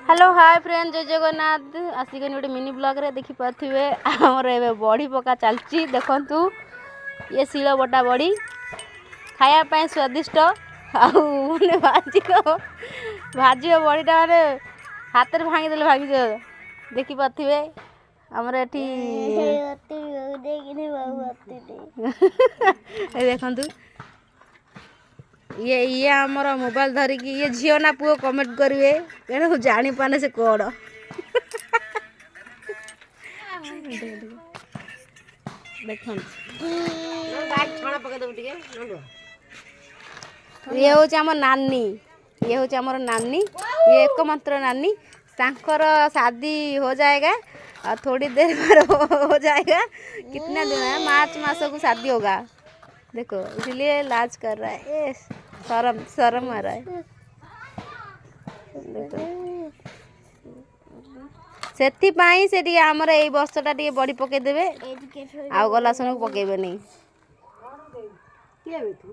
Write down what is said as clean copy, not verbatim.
Hello hi friend जय जगन्नाथ आसिक गोटे mini blog रे देखि पाथिबे हमर एबे बड़ी पका चलची देखंतु ये शिल बटा बड़ी खाया पाए स्वादिष्ट आउ ने भाजी बड़ीटा माने हाथ रे भांगी देले भागी जो देखि पाथिबे हमर एठी देखंतु ये आमर मोबाइल धरिकी ये झील ना पुओ कमेंट करेंगे कहीं जानी पाने से कौन देख ये हूँ आम नानी ये हूँ आम नानी ये एकमात्र नानी सांकर शादी हो जाएगा और थोड़ी देर में हो जाएगा कितना दिन है मार्च मास को शादी होगा देखो इसलिए लाज कर रहा है ए शर्म आ रहा है से से आमर ए वर्षटा टे बड़ी पकईदे आ गला सन पकईबे नहीं।